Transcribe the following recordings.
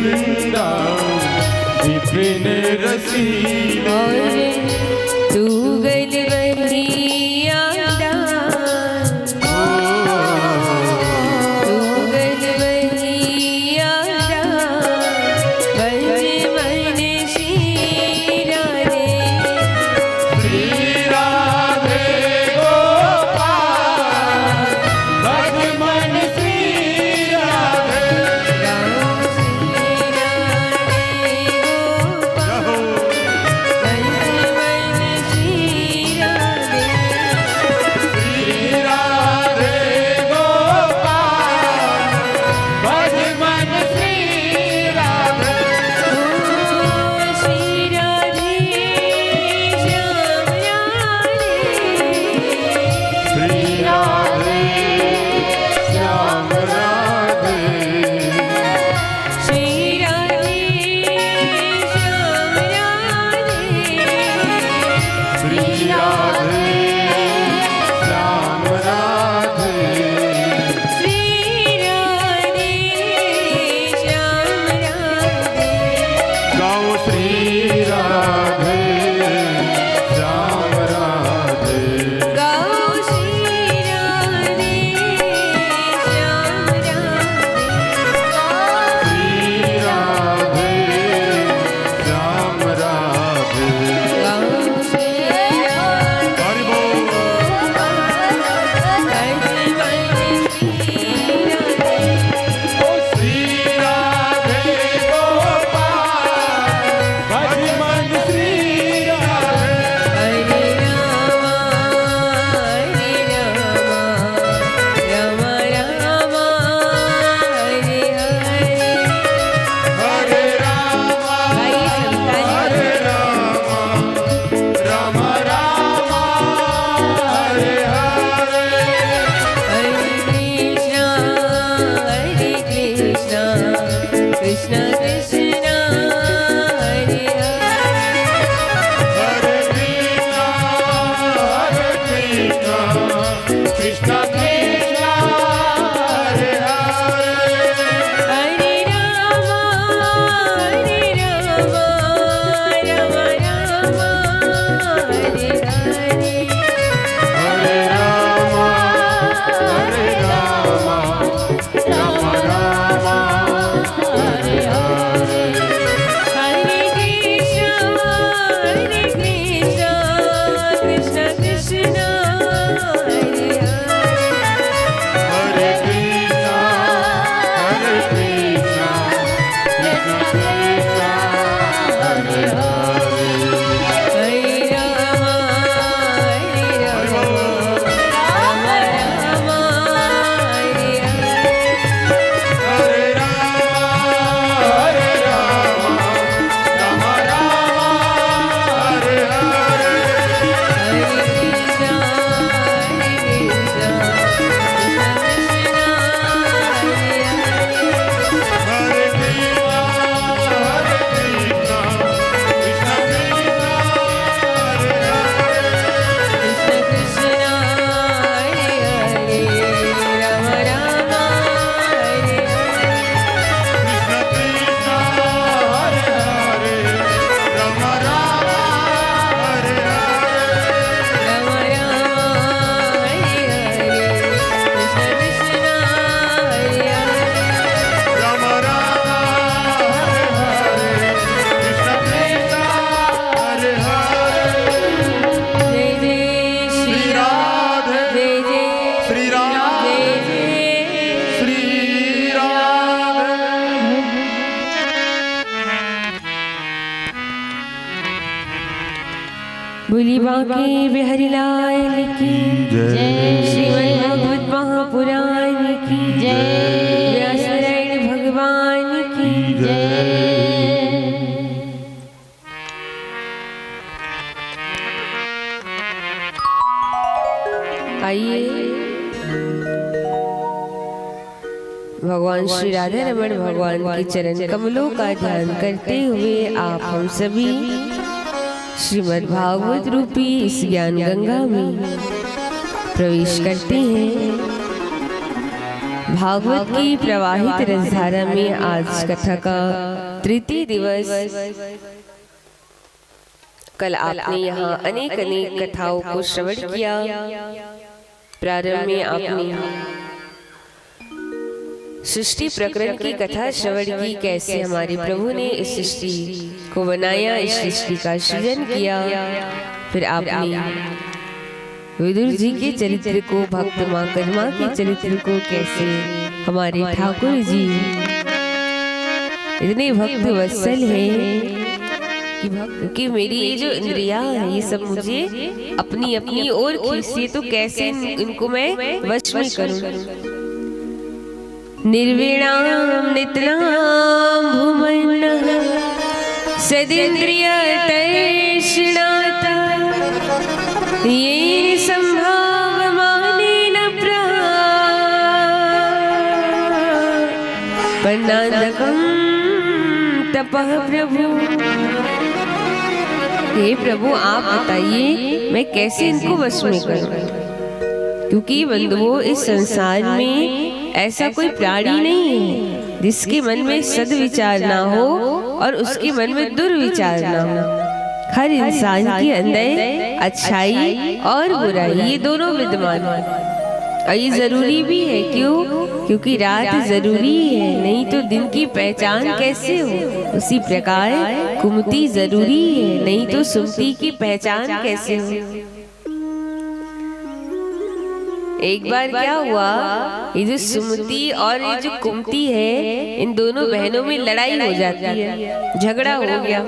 गोविंदा विपिन रसीले। तू गल बलिया दान, तू गल बलिया दान, बज मन श्री राधे। श्री राधे गोपाल भज मन श्री राधे। गाओ श्री राधे गोपाल, बज मन श्री राधे। श्री राधे गोपाल भज मन श्री राधे। ओ श्री राधे श्याम राधे, श्री राधे श्याम राधे। श्री राधे श्याम राधे, श्री राधे श्याम राधे। श्री राधे श्याम राधे। गाओ श्री राधे श्याम राधे। गाओ श्री राधे श्याम राधे। श्री राधे श्याम राधे। गाओ श्री राधे हरि बोल। भज मन श्री राधे। ओ श्री राधे गोपाल भज मन श्री राधे। हरे रामा राम राम हरे हरे। हरे राम भाई संतान हरे राम राम राम हरे हरे। हरे कृष्णा कृष्ण कृष्ण हरे हरे। हरे कृष्णा कृष्ण कृष्ण हरे हरे। हरे राम राम राम हरे हरे। हरे राम हरे राम राम राम हरे हरे। हरे कृष्ण कृष्ण कृष्ण हरे हरे। हरे कृष्णा कृष्ण कृष्ण हरे हरे। हरे राम राम राम हरे हरे। हरे राम राम राम हरे हरे। हरे कृष्ण कृष्ण कृष्ण हरे हरे। हरे कृष्णा कृष्ण कृष्ण हरे हरे। कृष्ण कृष्ण हरे हरे, राम राम हरे हरे। कृष्ण कृष्ण हरे हरे राम राम हरे हरे। राम राम हरे हरे, कृष्ण कृष्ण हरे हरे। राम राम हरे हरे कृष्ण कृष्ण हरे हरे। जय जय श्री श्री राम, राधे जय जय श्री राधे जय जय। श्री राधे। बोली बांके बिहारी लाल की जय। श्रीमद् भागवत महापुराण की जय। व्यासनारायण भगवान की जय। आइए भगवान श्री राधा रमण भगवान के चरण कमलों का ध्यान करते हुए आप हम सभी श्रीमद् भागवत रूपी इस ज्ञान गंगा में प्रवेश करते हैं। भागवत की प्रवाहित रसधारा में आज कथा का तृतीय दिवस। कल आपने यहाँ अनेक अनेक कथाओं को श्रवण किया। प्रारंभ में आपने सृष्टि प्रकरण की कथा श्रवण की, कैसे हमारे प्रभु ने इस सृष्टि को बनाया, इस सृष्टि का सृजन किया। फिर आपने विदुर जी के चरित्र को, भक्त माँ करमा के चरित्र को, कैसे हमारे ठाकुर जी इतने भक्त वत्सल हैं कि मेरी ये जो इंद्रियां हैं ये सब मुझे अपनी अपनी ओर खींचती, तो कैसे इनको मैं वश में करूं। निर्विणाम नितनाम भूमन्नः सदिन्द्रिय तैष्णाता ये संभावमानेन प्राणादकं तपः प्रभु। हे प्रभु, आप बताइए मैं कैसे इनको वश में करूं, क्योंकि बंधुओं इस संसार में ऐसा कोई प्राणी नहीं है जिसके मन में सद्विचार ना हो और उसके मन में दुर्विचार ना हो। हर इंसान के अंदर अच्छाई और बुराई ये दोनों विद्यमान है, और ये जरूरी भी है। क्यों? क्योंकि रात जरूरी है, नहीं तो दिन की पहचान कैसे हो। उसी प्रकार कुमति जरूरी है, नहीं तो सुमति की पहचान कैसे हो। एक बार क्या हुआ, ये जो सुमति और ये जो कुमति है, इन दोनों बहनों में लड़ाई हो जाती है, झगड़ा हो गया।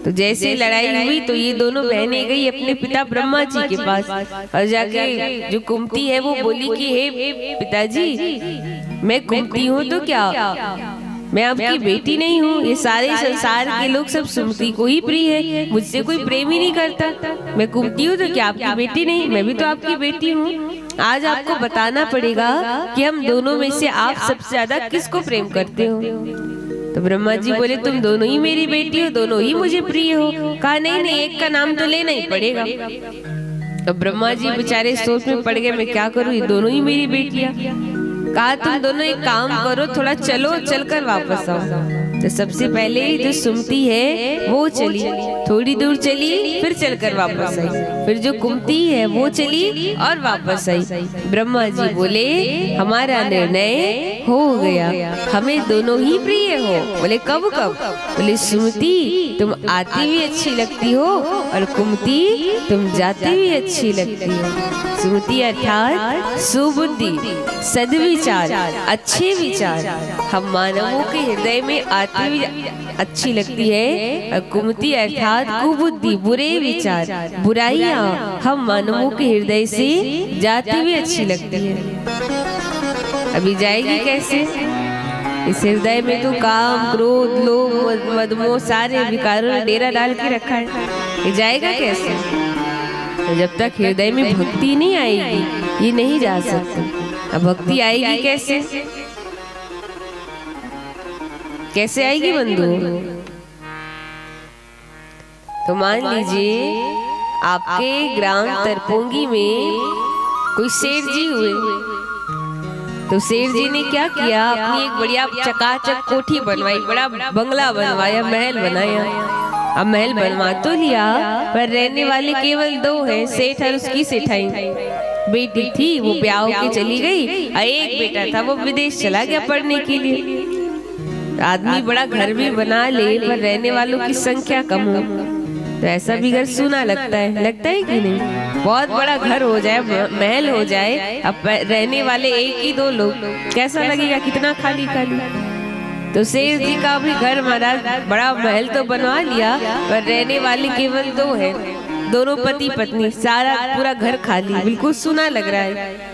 तो जैसे लड़ाई हुई तो ये दोनों बहनें गई अपने पिता ब्रह्मा जी के पास, और जाके जो कुमति है वो बोली कि हे पिताजी, मैं कुमति हूँ तो क्या, मैं आपकी बेटी नहीं हूँ। ये सारे संसार के लोग सब सुमति को ही प्रिय है, मुझसे कोई प्रेम ही नहीं करता। मैं कुमति हूँ तो क्या आपकी बेटी नहीं, मैं भी तो आपकी बेटी हूँ। आज आपको बताना पड़ेगा कि हम दोनों में से आप सबसे ज्यादा किसको प्रेम करते हो। तो ब्रह्मा जी बोले, तुम दोनों ही मेरी बेटी हो, दोनों ही मुझे प्रिय हो। कहा नहीं नहीं, एक का नाम तो लेना ही पड़ेगा। तो ब्रह्मा जी बेचारे सोच में पड़ गए, मैं क्या करूं, ये दोनों ही मेरी बेटियां। कहा तुम दोनों एक काम करो, थोड़ा चलो, चलकर वापस आओ। तो सबसे पहले जो सुमति है वो चली, थोड़ी दूर चली, फिर चलकर वापस आई। फिर जो कुमति है वो चली और वापस आई। ब्रह्मा जी बोले, हमारा निर्णय हो गया, हमें दोनों ही प्रिय हो। बोले कब कब? बोले सुमति तुम आती भी अच्छी लगती हो, और कुमति तुम जाती भी अच्छी लगती हो। सुमति अर्थात सुबुद्धि, सद्विचार, अच्छे विचार हम मानवों के हृदय में आती भी अच्छी लगती है, और कुमति अर्थात कुबुद्धि, बुरे विचार, बुराइयां हम मानवों के हृदय से जाती भी अच्छी लगती है। अभी जाएगी कैसे? इस हृदय में तो काम, क्रोध, लोभ, मदमोह सारे विकारों ने डेरा डाल के रखा है, ये जाएगा कैसे? तो जब तक हृदय में भक्ति नहीं आएगी ये नहीं जा सकती। अब भक्ति आएगी कैसे? कैसे आएगी बंधु? तो मान लीजिए आपके ग्राम तरपोंगी में कोई सेठ जी हुए। तो सेठ जी ने क्या किया, अपनी एक बढ़िया चकाचक कोठी बनवाई, बड़ा बंगला बनवाया, महल बनाया। अब महल बनवा तो लिया, पर रहने वाले केवल दो हैं, सेठ और उसकी सेठाई। बेटी थी वो ब्याह के चली गई, और एक बेटा था वो विदेश चला गया पढ़ने के लिए। आदमी बड़ा घर भी बना ले, पर रहने वालों की संख्या कम हो तो ऐसा भी घर सूना लगता है कि नहीं? बहुत बड़ा घर हो जाए, महल हो जाए, अब रहने वाले एक ही दो लोग, कैसा लगेगा? कितना खाली खाली। तो सेठ जी का भी घर महाराज बड़ा महल तो बनवा लिया, पर रहने वाले केवल दो हैं, दोनों पति पत्नी, सारा पूरा घर खाली, बिल्कुल सूना लग रहा है।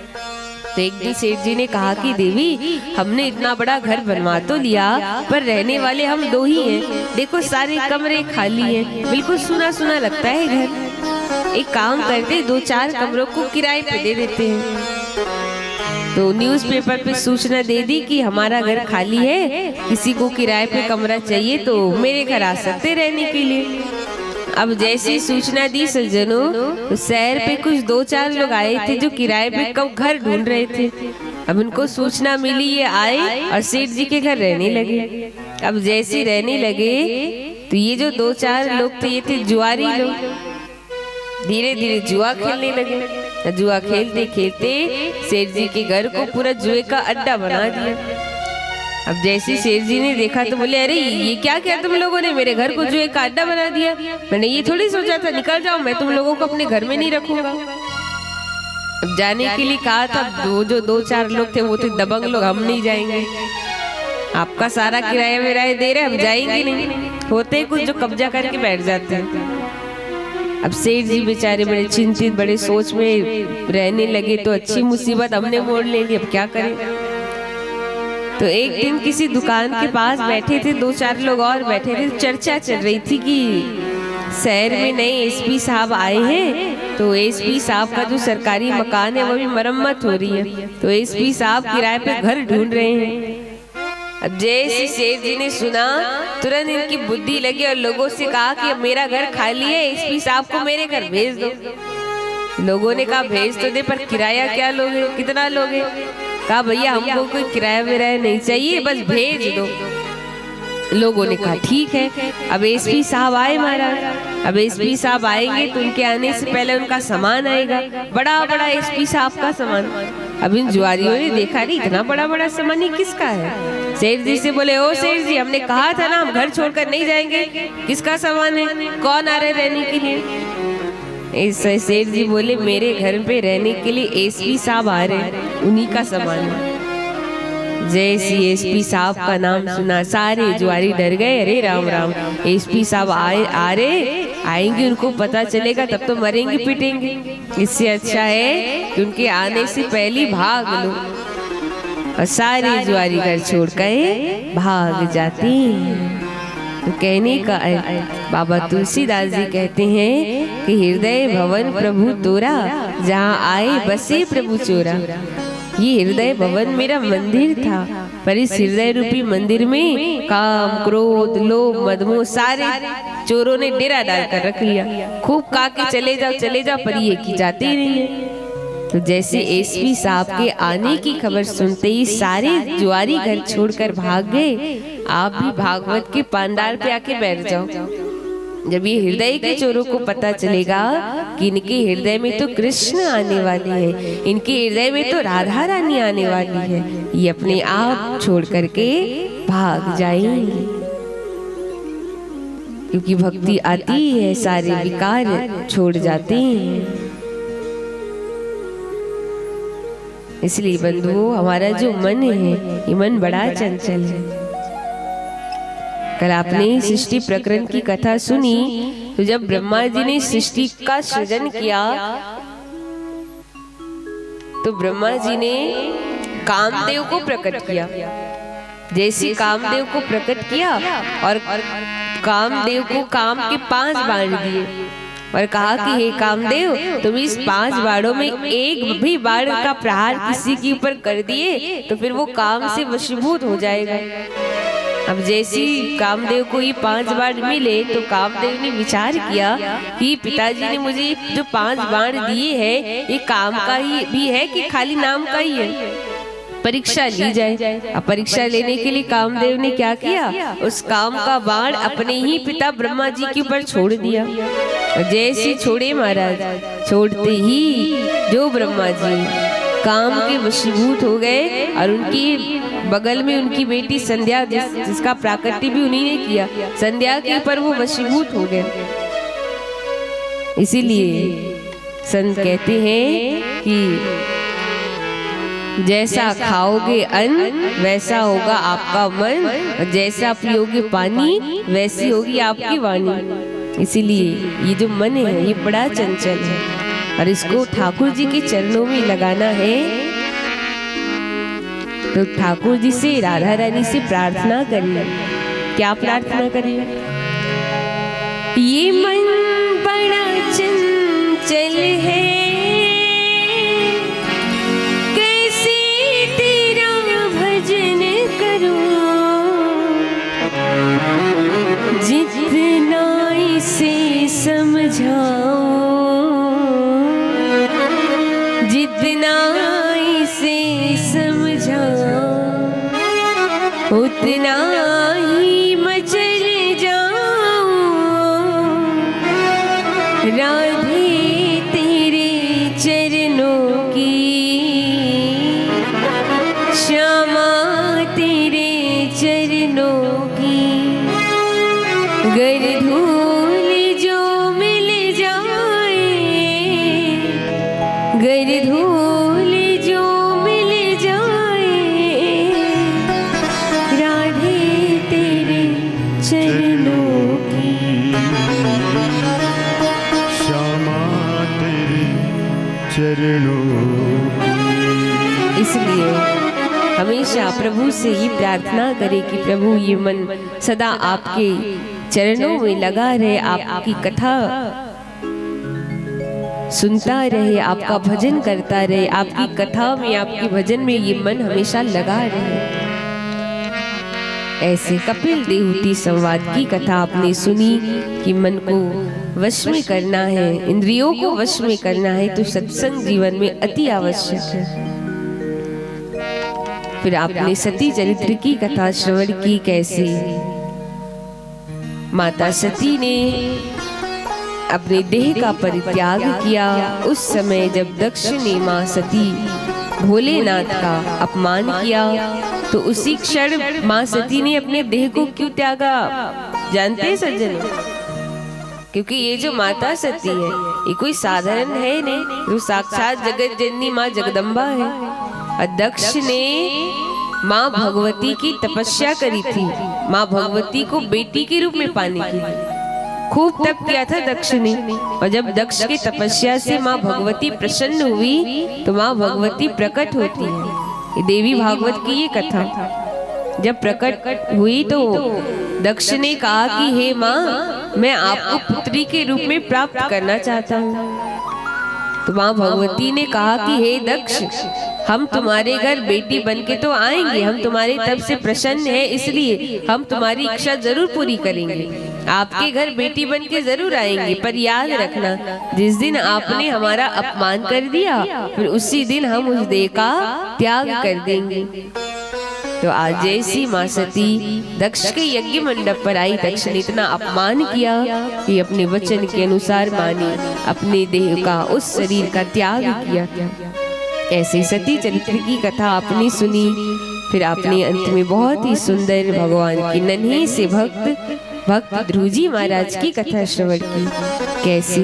तो एक दिन सेठ जी ने कहा कि देवी, हमने इतना बड़ा घर बनवा तो लिया, पर रहने वाले हम दो ही हैं, देखो सारे कमरे खाली हैं, बिल्कुल सूना सूना लगता है घर। एक काम करते, 2-4 कमरों को किराए पे दे देते हैं। तो न्यूज़पेपर पे सूचना दे दी कि हमारा घर खाली है, किसी को किराए पे कमरा चाहिए तो मेरे घर आ सकते रहने के लिए। अब जैसी सूचना दी सज्जनों, तो शहर पे कुछ 2-4 लोग आए थे जो किराए पे कब घर ढूंढ रहे थे। अब उनको सूचना मिली, ये आए और सेठ जी के घर रहने लगे। अब जैसे रहने लगे तो ये जो 2-4 लोग थे, ये थे जुआरी लोग, धीरे धीरे जुआ खेलने लगे। जुआ खेलते खेलते सेठ जी के घर को पूरा जुए का अड्डा बना दिया। अब जैसे शेर जी ने देखा तो बोले, अरे ये क्या किया तुम लोगों ने, मेरे घर को जुए का अड्डा बना दिया। मैंने ये थोड़ी सोचा था, निकल जाओ, मैं तुम लोगों को अपने घर में नहीं रखूंगा। अब जाने के लिए कहा था, जो 2-4 लोग थे वो थे दबंग लोग, हम नहीं जाएंगे, आपका सारा किराया विराया दे रहे, हम जाएंगे नहीं। होते कुछ जो कब्जा करके बैठ जाते हैं। अब सेठ जी बेचारे बड़े चिंतित, बड़े सोच में रहने लगे। तो अच्छी मुसीबत हमने मोड़ ले ली, अब क्या करें। तो एक दिन किसी दुकान के पास बैठे थे 2-4 लोग और बैठे थे। चर्चा चल रही थी कि शहर में नए एसपी साहब आए हैं, तो एसपी साहब का जो सरकारी मकान है वो भी मरम्मत हो रही है, तो एसपी साहब किराए पे घर ढूंढ रहे हैं। अब जैसे सेठ जी ने सुना, तुरंत इनकी बुद्धि लगी और लोगों से कहा कि अब मेरा घर खाली है, एसपी साहब को मेरे घर भेज दो। लोगों ने कहा भेज तो दे, पर किराया क्या लोगे, कितना लोगे। कहा भैया हमको कोई किराया विराया नहीं चाहिए, बस भेज दो। लोगों ने कहा ठीक है। अब एसपी साहब आए महाराज। अब एसपी साहब आएंगे तो उनके आने से पहले उनका सामान आएगा, बड़ा बड़ा एसपी साहब का सामान। अब इन जुआरियों ने देखा, नहीं इतना बड़ा बड़ा सामान ये किसका है। सेठ जी से बोले, ओ सेठ जी, हमने कहा था ना हम घर छोड़कर नहीं जाएंगे, किसका सामान है, कौन आ रहे रहने के लिए। सेठ जी बोले, मेरे घर पे रहने के लिए एसपी साहब आ रहे, उन्हीं का सामान है। जैसे एसपी साहब का नाम सुना सारे जुआरी डर गए। अरे राम राम, एसपी साहब आ रहे, आएंगे उनको पता चलेगा तब तो मरेंगे पीटेंगे। इससे अच्छा है कि उनके आने से पहले भाग लो। और सारे जुआरी घर छोड़ कर भाग जाते हैं। तो कहने का बाबा तुलसीदास जी कहते हैं कि हृदय भवन प्रभु तोरा, जहाँ आए बसे प्रभु चोरा। ये हृदय भवन मेरा मंदिर था, पर इस हृदय रूपी मंदिर में काम, क्रोध, लोभ, मदमोह सारे चोरों ने डेरा डाल कर रख लिया। खूब कहा कि चले जाओ, पर ये की जाते ही नहीं है। तो जैसे एसपी साहब के आने की खबर सुनते ही सारे जुआरी घर छोड़कर भाग गए। आप भी भागवत के पांडाल पे आके बैठ जाओ। जब ये हृदय के चोरों को पता चलेगा कि इनके हृदय में तो कृष्ण आने वाले हैं, इनके हृदय में तो राधा रानी आने वाली है, ये अपने आप छोड़ करके भाग जाएंगे। क्योंकि भक्ति आती है, सारे विकार छोड़ जाते हैं। इसलिए बंधुओं, हमारा जो मन है ये मन बड़ा चंचल है। कल आपने सृष्टि प्रकरण की कथा सुनी, तो जब ब्रह्मा जी ने सृष्टि का सृजन किया तो ब्रह्मा जी ने कामदेव को प्रकट किया। जैसे कामदेव को प्रकट किया और कामदेव को काम के 5 बाण दिए और कहा कि हे कामदेव, तुम इस 5 बाणों में एक भी बाण का प्रहार किसी के ऊपर कर दिए तो फिर वो काम से वशीभूत हो जाएगा। अब जैसे कामदेव को ये 5 बाण मिले तो कामदेव ने विचार किया कि पिताजी ने मुझे जो 5 बाण दिए हैं ये काम का ही भी है कि खाली नाम का ही है, परीक्षा ली जाए। अब परीक्षा लेने के लिए कामदेव ने क्या किया, उस काम का बाण अपने ही पिता ब्रह्मा जी के ऊपर छोड़ दिया। जैसे छोड़े महाराज, छोड़ते ही जो ब्रह्मा जी काम के वशीभूत हो गए और उनकी बगल में उनकी बेटी संध्या, जिसका प्राकट्य भी उन्हीं ने किया, संध्या के ऊपर वो वशीभूत हो गए। इसीलिए संत कहते हैं कि जैसा खाओगे अन्न वैसा होगा आपका मन, और जैसा पियोगे पानी वैसी होगी आपकी वाणी। इसीलिए ये जो मन है ये बड़ा चंचल है और इसको ठाकुर जी के चरणों में लगाना है। तो ठाकुर जी से, राधा रानी से प्रार्थना करिए। क्या प्रार्थना करिए? ये मन बड़ा चंचल है, कैसे तेरा भजन करूं, जितना इसे समझाऊं, जितना इसे समझाऊं, की, गर धूल जो मिल जाए, गर धूल जो मिल जाए, राधे तेरे चरणों की, श्यामा तेरे चरणों की। इसलिए हमेशा प्रभु से ही प्रार्थना करें कि प्रभु ये मन सदा आपके चरणों में लगा रहे, आपकी कथा सुनता रहे, आपका भजन करता रहे, आपकी कथा में आपके भजन में ये मन हमेशा लगा रहे। ऐसे कपिल देवहूति संवाद की कथा आपने सुनी कि मन को वश में करना है, इंद्रियों को वश में करना है, तो सत्संग जीवन में अति आवश्यक है। फिर आपने सती चरित्र की कथा श्रवण की, कैसे माता सती ने अपने देह का परित्याग किया उस समय जब दक्ष ने मां सती भोलेनाथ का अपमान किया, तो उसी क्षण मां सती ने अपने देह को क्यों त्यागा जानते हैं सज्जन? क्योंकि ये जो माता सती है ये कोई साधारण है नहीं, वो साक्षात जगत जननी मां जगदम्बा है। और दक्ष ने माँ भगवती की तपस्या करी थी, माँ भगवती को बेटी के रूप में पाने के लिए खूब तप किया था दक्ष ने। और जब दक्ष की तपस्या से माँ भगवती प्रसन्न हुई तो माँ भगवती प्रकट होती है। ये देवी भागवत की ये कथा जब प्रकट हुई तो दक्ष ने कहा कि हे माँ, मैं आपको पुत्री के रूप में प्राप्त करना चाहता हूँ। तो माँ भगवती ने कहा कि हे दक्ष, हम तुम्हारे घर बेटी बनके तो आएंगे, हम तुम्हारे तब से प्रसन्न हैं, इसलिए हम तुम्हारी इच्छा जरूर पूरी करेंगे, आपके घर बेटी बनके जरूर आएंगे। पर याद रखना, जिस दिन आपने हमारा अपमान कर दिया फिर उसी दिन हम उस देह का त्याग कर देंगे। तो आज जैसी मां सती दक्ष के यज्ञ मंडप पर आई, दक्ष ने इतना अपमान किया कि अपने वचन के अनुसार मानी, अपने देह का उस शरीर का त्याग किया। ऐसे सती चरित्र की कथा आपने सुनी। फिर आपने अंत में बहुत ही सुंदर भगवान की नन्हे से भक्त ध्रुव जी महाराज की कथा श्रवण की, कैसे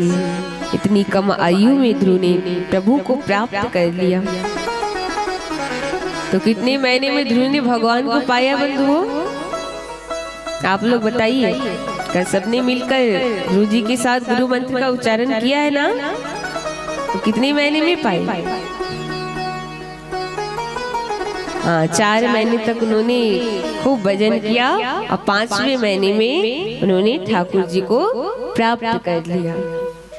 इतनी कम आयु में ध्रुव ने प्रभु को प्राप्त कर लिया। तो कितने महीने में ध्रुव ने भगवान को पाया बंधुओं? आप लोग बताइए। क्या सबने मिलकर ध्रुव जी के साथ गुरु मंत्र का उच्चारण किया है ना? तो कितने महीने में पाए? हाँ, 4 महीने तक उन्होंने खूब भजन किया और 5वें महीने में उन्होंने ठाकुर जी को प्राप्त कर लिया।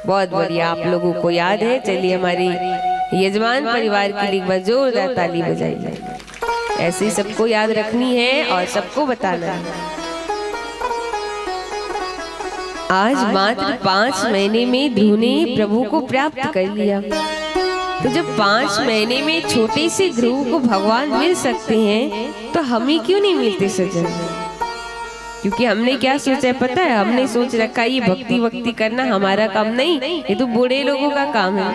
बहुत बढ़िया, आप लोगों को याद है। चलिए हमारे यजमान परिवार के लिए एक बार जोरदार ताली बजाइए। ऐसे ही सबको याद रखनी है और सबको बताना है। आज मात्र 5 महीने में ध्रुव ने प्रभु को प्राप्त कर लिया। तो जब 5 महीने में छोटे से ध्रुव को भगवान मिल सकते हैं तो हमें क्यों नहीं मिलते सज्जन? क्योंकि हमने क्या सोचा है पता है? हमने सोच रखा है ये भक्ति करना हमारा काम नहीं, ये तो बूढ़े लोगों का काम है।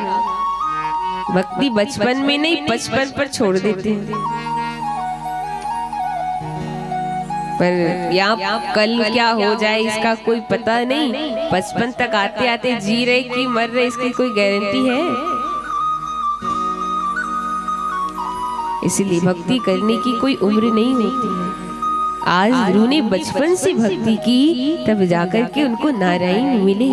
भक्ति बचपन में नहीं 55 पर छोड़ देते हैं। पर यहाँ कल क्या हो जाए इसका कोई पता नहीं। 55 तक आते आते जी रहे कि मर रहे, इसकी कोई गारंटी है? इसलिए भक्ति करने की कोई उम्र नहीं होती है। आज ध्रुव ने बचपन से भक्ति की, तब जाकर के उनको नारायण मिले।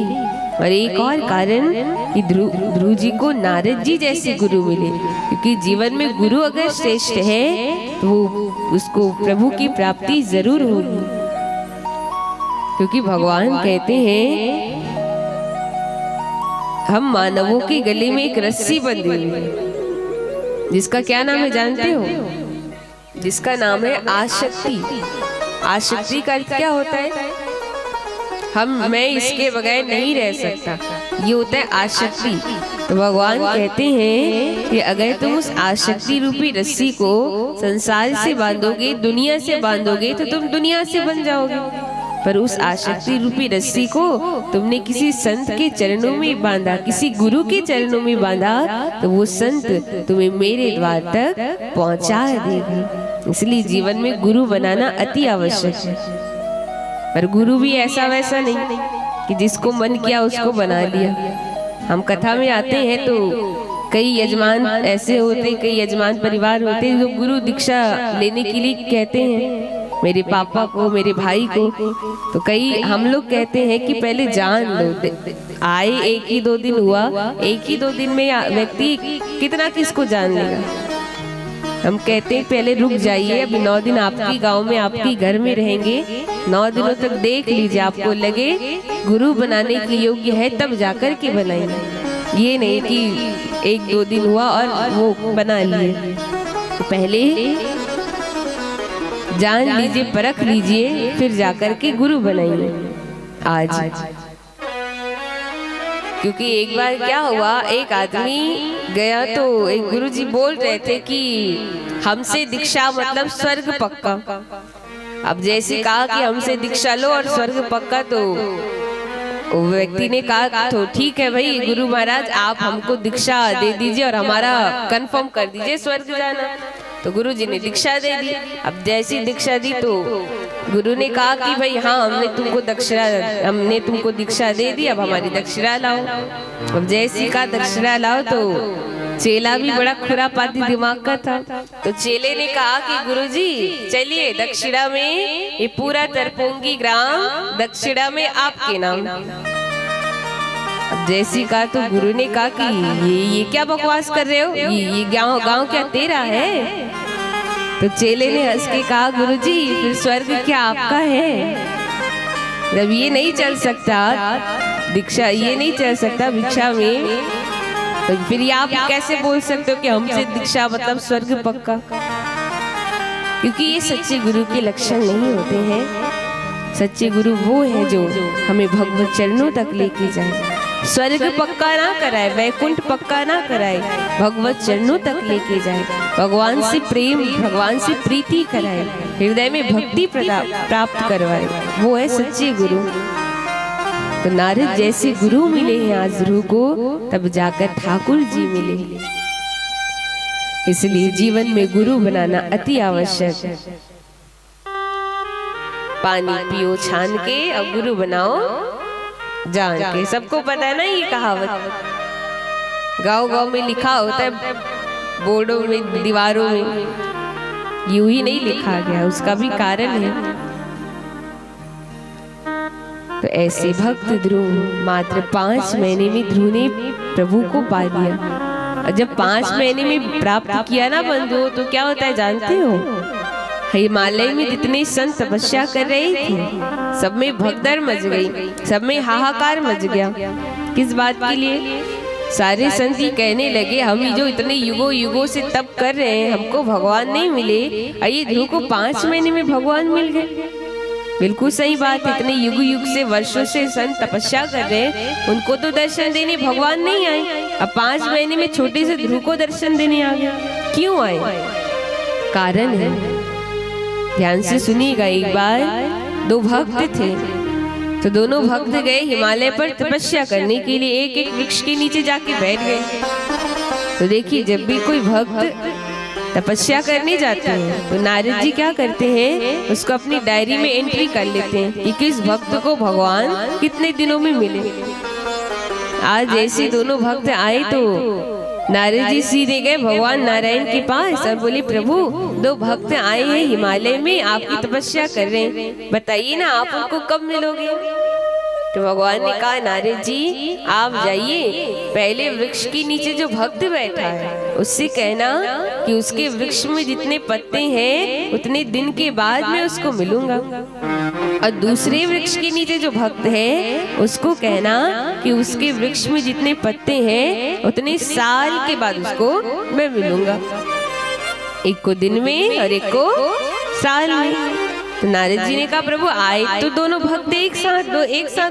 और एक और कारण कि ध्रुव जी को नारद जी जैसे गुरु मिले, क्योंकि जीवन में गुरु अगर श्रेष्ठ है तो वो उसको प्रभु की प्राप्ति जरूर होगी। क्योंकि भगवान कहते हैं हम मानवों के गले में एक रस्सी बंधी हुई है, जिसका क्या नाम है जानते हो? जिसका नाम है आसक्ति। आसक्ति का अर्थ क्या होता है? मैं इसके बगैर नहीं रह सकता, ये होता है आसक्ति। तो भगवान कहते हैं कि अगर तुम उस आसक्ति रूपी रस्सी को संसार से बांधोगे, दुनिया से बांधोगे, तो तुम दुनिया से बन जाओगे। पर उस आसक्ति रूपी रस्सी को तुमने किसी संत के चरणों में बांधा, किसी गुरु के चरणों में बांधा, तो वो संत तुम्हें मेरे द्वार तक पहुंचा देगा। इसलिए जीवन में गुरु बनाना अति आवश्यक है। पर गुरु भी ऐसा वैसा नहीं कि जिसको मन किया उसको बना लिया। हम कथा में आते हैं तो कई यजमान ऐसे होते, कई यजमान परिवार होते हैं जो गुरु दीक्षा लेने के लिए कहते हैं, मेरे पापा को, मेरे भाई को। तो कई हम लोग कहते हैं कि पहले जान लो, आए 1 ही 2 दिन हुआ, 1 ही 2 दिन में व्यक्ति कितना किसको जान लेगा। हम कहते हैं पहले रुक जाइए, अभी 9 दिन आपकी गांव में, आपकी घर में रहेंगे, 9 दिनों तक देख लीजिए, आपको लगे गुरु बनाने के योग्य है तब जाकर के बनाएंगे। ये नहीं कि 1-2 दिन हुआ और वो बना लिए। तो पहले जान लीजिए, परख लीजिए, फिर जाकर के गुरु बनाइए आज। क्योंकि एक बार क्या हुआ, एक आदमी गया तो एक गुरुजी बोल रहे थे कि हमसे दीक्षा मतलब स्वर्ग पक्का। अब जैसे कहा कि हमसे दीक्षा लो और स्वर्ग पक्का, तो व्यक्ति ने कहा तो ठीक है भाई गुरु महाराज, आप हमको दीक्षा दे दीजिए और हमारा कंफर्म कर दीजिए स्वर्ग जाना। तो गुरु जी ने दीक्षा दे दी। अब जैसी दीक्षा दी तो गुरु ने कहा कि भाई हाँ, हमने तुमको दीक्षा दे दी, अब हमारी दक्षिणा लाओ। अब जैसी का दक्षिणा लाओ तो चेला भी बड़ा खुरापाती दिमाग का था। तो चेले ने कहा कि गुरुजी चलिए दक्षिणा में ये पूरा तरपोंगी ग्राम दक्षिणा में आपके नाम। अब जैसी का तो गुरु ने कहा कि ये क्या बकवास कर रहे हो, ये गांव क्या तेरा है। तो चेले ने हंस के कहा गुरुजी फिर स्वर्ग क्या आपका है, जब ये नहीं चल सकता दीक्षा, ये नहीं चल सकता भिक्षा में, तो फिर आप कैसे बोल सकते हो कि हमसे दीक्षा मतलब स्वर्ग पक्का। क्योंकि ये सच्चे गुरु के लक्षण नहीं होते हैं। सच्चे गुरु वो है जो हमें भगवत चरणों तक लेके जाए, स्वर्ग पक्का ना कराए, वैकुंठ पक्का ना कराए, भगवत चरणों तक लेके जाए, भगवान से प्रेम, भगवान से प्रीति कराए, हृदय में भक्ति प्राप्त करवाए, वो है सच्चे गुरु। तो नारद जैसे गुरु मिले हैं आज ध्रुव को, तब जाकर ठाकुर जी मिले। इसलिए जीवन में गुरु बनाना अति आवश्यक है। पानी पियो छान के और गुरु बनाओ जान के। सबको पता है ना ये कहावत, गांव-गांव में लिखा होता है, बोर्डों में, दीवारों में, यूं ही नहीं लिखा गया, उसका भी कारण है। तो ऐसे भक्त ध्रुव मात्र 5 महीने में ध्रुव ने प्रभु को पा लिया। और जब 5 महीने में प्राप्त किया ना बंधु, तो क्या होता है जानते हो, हिमालय में जितने संत तपस्या कर रहे थे सब में भगदड़ मच गई, सब में हाहाकार मच गया। किस बात के लिए? सारे संत ही कहने लगे हम जो इतने युगों से तप कर रहे हैं, हमको भगवान नहीं मिले, ये ध्रुव को 5 महीने में भगवान मिल गए। बिल्कुल सही बात, इतने युग से वर्षों से संत तपस्या कर रहे हैं, उनको तो दर्शन देने भगवान नहीं आए, अब 5 महीने में छोटे से ध्रुव को दर्शन देने आ गया। क्यों आए? कारण है, ध्यान से सुनिएगा एक बार। 2 भक्त थे, तो दोनों भक्त गए हिमालय पर तपस्या करने के लिए, एक वृक्ष के नीचे जाके बैठ गए। तो देखिए जब भी कोई भक्त तपस्या करने जाते हैं तो नारद जी क्या करते हैं, उसको अपनी डायरी में एंट्री कर लेते हैं कि किस भक्त को भगवान कितने दिनों में मिले। आज जैसे दोनों भक्त आए तो नारद जी सीधे गए भगवान नारायण के पास और बोले प्रभु 2 भक्त आए हैं हिमालय में, आपकी तपस्या कर रहे हैं, बताइए ना आप उनको कब मिलोगे। तो भगवान ने कहा नारद जी आप जाइए, पहले वृक्ष के नीचे जो भक्त बैठा है उससे कहना कि उसके वृक्ष में जितने पत्ते हैं उतने दिन के बाद मैं उसको मिलूंगा, और दूसरे वृक्ष के नीचे जो भक्त है उसको कहना कि उसके वृक्ष में जितने पत्ते हैं उतने साल के बाद उसको मैं मिलूंगा, एक को दिन में और एक को साल में। तो नारद जी ने कहा प्रभु आए तो दोनों भक्त एक साथ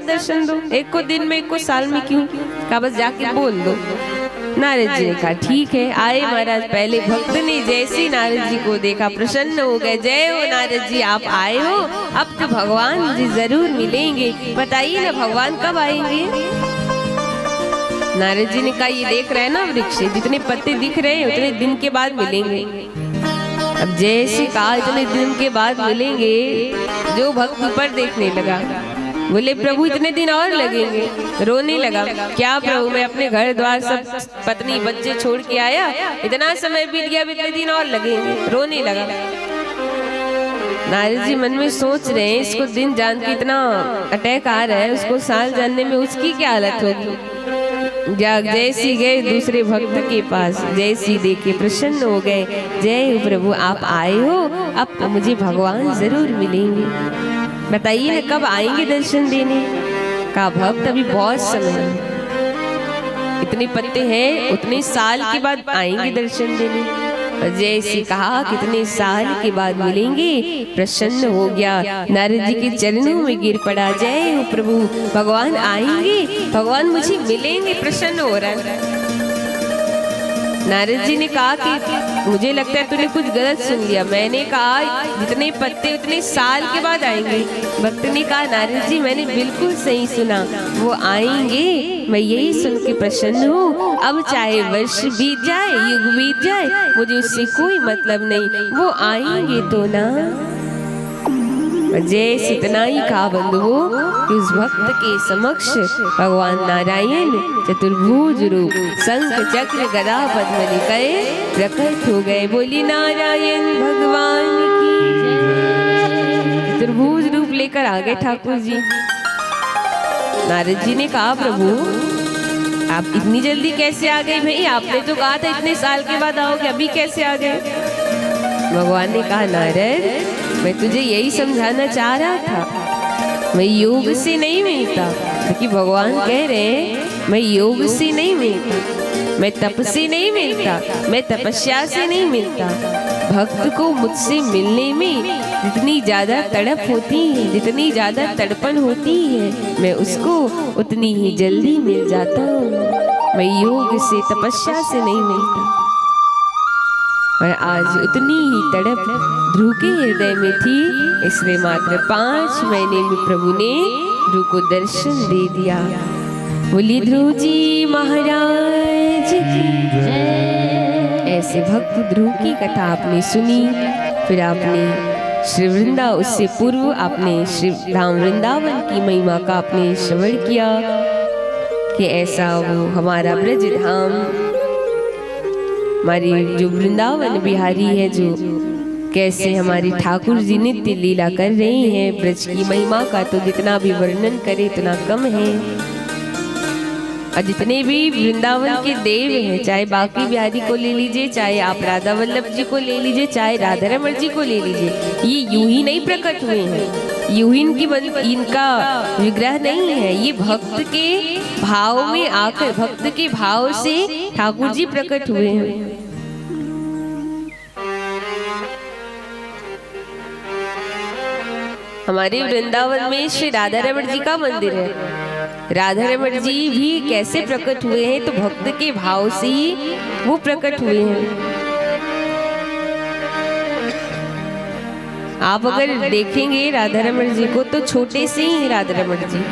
दर्शन दो, एक को दिन में एक को साल में, क्यों? कहा बस जाके बोल दो। नारद जी ने कहा ठीक है। आए महाराज, पहले भक्त ने जैसे नारद जी को देखा प्रसन्न हो गए, जय हो नारद जी आप आए हो, अब तो भगवान जी जरूर मिलेंगे, बताइए ना भगवान कब आएंगे। नारद जी ने कहा ये देख रहे हैं ना वृक्ष, जितने पत्ते दिख रहे हैं उतने दिन के बाद मिलेंगे। अब जैसे कहा इतने दिन के बाद मिलेंगे, जो भक्त ऊपर देखने लगा, बोले प्रभु इतने दिन और लगेंगे, रोने लगा। क्या प्रभु मैं अपने घर द्वार सब पत्नी बच्चे छोड़ के आया, इतना समय बीत गया, इतने दिन और लगेंगे, रोने लगा। नारद जी मन में सोच रहे हैं, इसको दिन जान के इतना अटैक आ रहा है, उसको साल जानने में उसकी क्या हालत होगी। जैसी गए दूसरे भक्त के पास, जैसी देखे प्रसन्न हो गए। जय प्रभु आप आए हो, अब तो मुझे भगवान जरूर मिलेंगे, बताइए ना कब आएंगे दर्शन देने। का भक्त अभी बहुत समय है, इतने पत्ते हैं, उतने साल के बाद आएंगे दर्शन देने। जैसे कहा कितने साल के बाद मिलेंगे, प्रसन्न हो गया, नारद जी के चरणों में गिर पड़ा। जय हो प्रभु, भगवान आएंगे, भगवान मुझे मिलेंगे, प्रसन्न हो रहा है। नारद जी ने कहा कि मुझे लगता है तूने कुछ गलत सुन लिया, मैंने कहा जितने पत्ते उतने साल के बाद आएंगे। भक्त ने कहा नारद जी मैंने बिल्कुल सही सुना, वो आएंगे, मैं यही सुन के प्रसन्न हूँ। अब चाहे वर्ष बीत जाए, युग बीत जाए, मुझे उससे कोई मतलब नहीं, वो आएंगे तो ना। जैसे इतना ही कहा बंधुओं कि उस भक्त के समक्ष भगवान नारायण चतुर्भुज रूप शंख चक्र गदा पद्म लेकर प्रकट हो गए। बोली नारायण भगवान की जय। चतुर्भुज रूप लेकर आ गए ठाकुर जी। नारद जी ने कहा प्रभु आप इतनी जल्दी कैसे आ गए भाई, आपने तो कहा था इतने साल के बाद आओगे, अभी कैसे आ गए। भगवान ने कहा नारद मैं तुझे यही समझाना चाह रहा था, मैं योग से नहीं मिलता, क्योंकि भगवान कह रहे हैं मैं योग से नहीं मिलता, मैं तप से नहीं मिलता, मैं तपस्या से नहीं मिलता। भक्त को मुझसे मिलने में जितनी ज्यादा तड़प होती है, जितनी ज्यादा तड़पन होती है, मैं उसको उतनी ही जल्दी मिल जाता हूँ। मैं योग से तपस्या से नहीं मिलता। और आज उतनी ही तड़प ध्रुव के हृदय में थी, इसलिए मात्र 5 महीने में प्रभु ने ध्रुव को दर्शन दे दिया। बोली ध्रुव जी महाराज की जय। ऐसे भक्त ध्रुव की कथा आपने सुनी, फिर आपने श्री वृंदा उससे पूर्व आपने श्री राम वृंदावन की महिमा का आपने श्रवण किया कि ऐसा वो हमारा ब्रज धाम, हमारी जो वृंदावन बिहारी है, जो कैसे हमारी ठाकुर जी नित्य लीला कर रही हैं, ब्रज की महिमा का तो जितना भी वर्णन करे उतना कम है। और जितने भी वृंदावन के देव हैं, चाहे बाकी बिहारी को ले लीजिए, चाहे आप राधा वल्लभ जी को ले लीजिए, चाहे राधा रमण जी को ले लीजिए, ये यूं ही नहीं प्रकट हुए हैं, यूं ही इनका विग्रह नहीं है, ये भक्त के भाव में आकर, भक्त के भाव से ठाकुर जी प्रकट हुए हैं। हमारे वृंदावन में श्री राधा रमण जी का मंदिर है। राधा रमण जी भी कैसे प्रकट हुए हैं, तो भक्त के भाव से ही वो प्रकट हुए हैं। आप अगर देखेंगे राधा रमण जी को तो छोटे से ही राधा रमण जी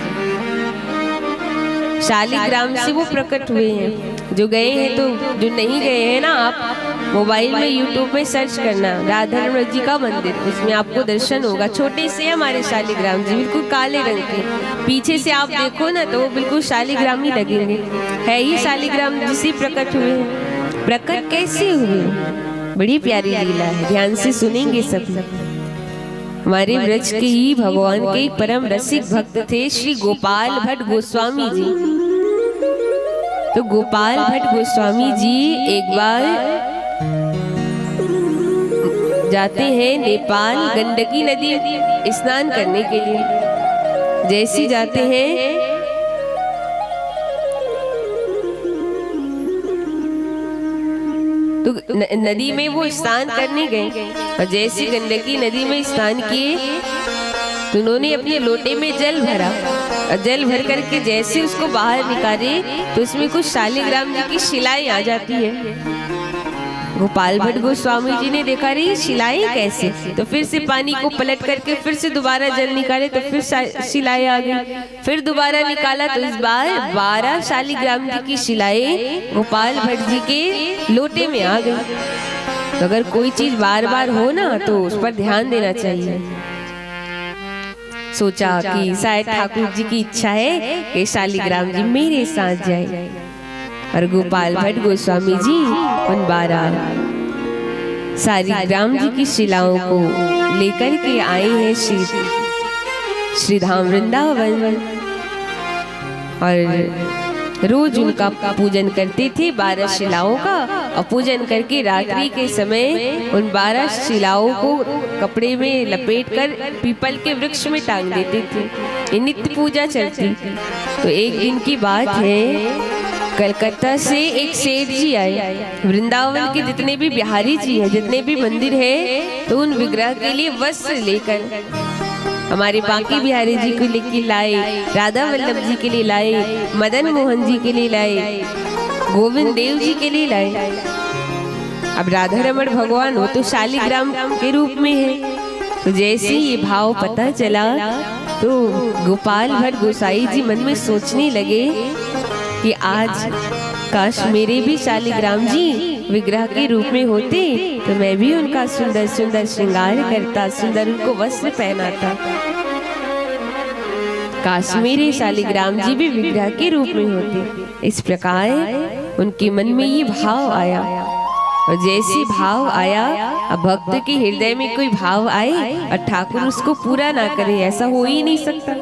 शालिग्राम से वो प्रकट हुए हैं। जो गए हैं, तो जो नहीं गए हैं ना, आप मोबाइल में यूट्यूब में सर्च करना राधा रमण जी का मंदिर, उसमें आपको दर्शन होगा। छोटे से हमारे शालिग्राम जी, बिल्कुल काले रंग के, पीछे से आप देखो ना तो वो बिल्कुल शालिग्राम ही लगेंगे, है ही शालिग्राम जी से प्रकट हुए हैं। प्रकट कैसे हुए, बड़ी प्यारी लीला है, ध्यान से सुनेंगे सब। हमारे ब्रज के ही भगवान के परम रसिक भक्त थे श्री गोपाल भट्ट गोस्वामी जी। तो गोपाल भट्ट गोस्वामी जी एक बार जाते हैं नेपाल गंडकी नदी स्नान करने के लिए। जैसे जाते हैं तो नदी में वो स्नान करने गए, और जैसे गंडकी नदी में स्नान किए तो उन्होंने अपने लोटे में जल भरा, और जल भर करके जैसे उसको बाहर निकाले तो उसमें कुछ शालिग्राम जी की शिलाएं आ जाती है। गोपाल भट्ट गोस्वामी जी ने देखा रही शिलाएं कैसे, तो फिर से पानी को पलट करके फिर से दोबारा जल निकाले तो फिर शिलाएं आ गई। फिर दोबारा निकाला तो इस बार 12 शालिग्राम जी की शिलाएं गोपाल भट्ट जी के लोटे में आ गई। तो अगर कोई चीज बार बार हो ना तो उस पर ध्यान देना चाहिए। सोचा कि शायद ठाकुर जी की इच्छा है कि शालिग्राम जी मेरे साथ जाए, और गोपाल भट्ट गोस्वामी जी उन 12 शालिग्राम जी की शिलाओं को लेकर के आए हैं श्री धाम वृंदावन, और रोज उनका पूजन करते थे 12 शिलाओं का, और पूजन करके रात्रि के समय उन 12 शिलाओं को कपड़े में लपेटकर पीपल के वृक्ष में टांग देते थे। ये नित्य पूजा चलती। तो एक दिन की बात है, कलकत्ता से एक सेठ जी आए। वृंदावन के जितने भी बिहारी जी हैं, जितने भी मंदिर है, तो उन विग्रह के लिए वस्त्र लेकर हमारे बांकी बिहारी जी को लेके लाए, राधा वल्लभ जी के लिए लाए, मदन मोहन जी के लिए लाए, गोविंद देव जी के लिए लाए। अब राधा रमण भगवान वो तो शालिग्राम के रूप में है। तो जैसे ये भाव पता चला तो गोपाल भट्ट गोसाई जी मन में सोचने लगे कि आज काश मेरे भी शालिग्राम जी विग्रह के रूप में होते, तो मैं भी उनका सुंदर सुंदर श्रृंगार करता, सुंदर उनको वस्त्र पहनाता। काश मेरे शालिग्राम जी भी विग्रह के रूप में होते। इस प्रकार उनके मन में ये भाव आया, और जैसे भाव आया, अब भक्त के हृदय में कोई भाव आए और ठाकुर उसको पूरा ना करे, ऐसा हो ही नहीं सकता।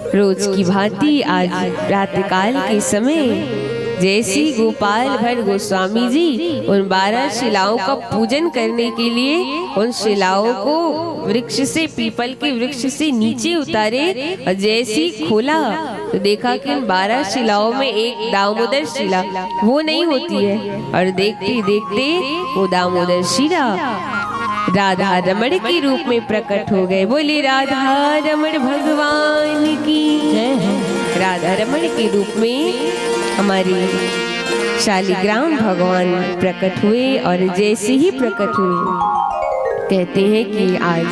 रोज की भांति आज प्रातःकाल के समय जैसे गोपाल भट्ट गोस्वामी जी उन 12 शिलाओं का पूजन करने के लिए उन शिलाओं को वृक्ष से, पीपल के वृक्ष से नीचे उतारे, और जैसे खोला तो देखा कि उन 12 शिलाओं में एक दामोदर शिला वो नहीं होती है, और देखते देखते वो दामोदर शिला राधा रमण के रूप में प्रकट हो गए। बोले राधा रमण भगवान की जय। राधा रमण के रूप में हमारे शालिग्राम भगवान प्रकट हुए, और जैसे ही प्रकट हुए कहते हैं कि आज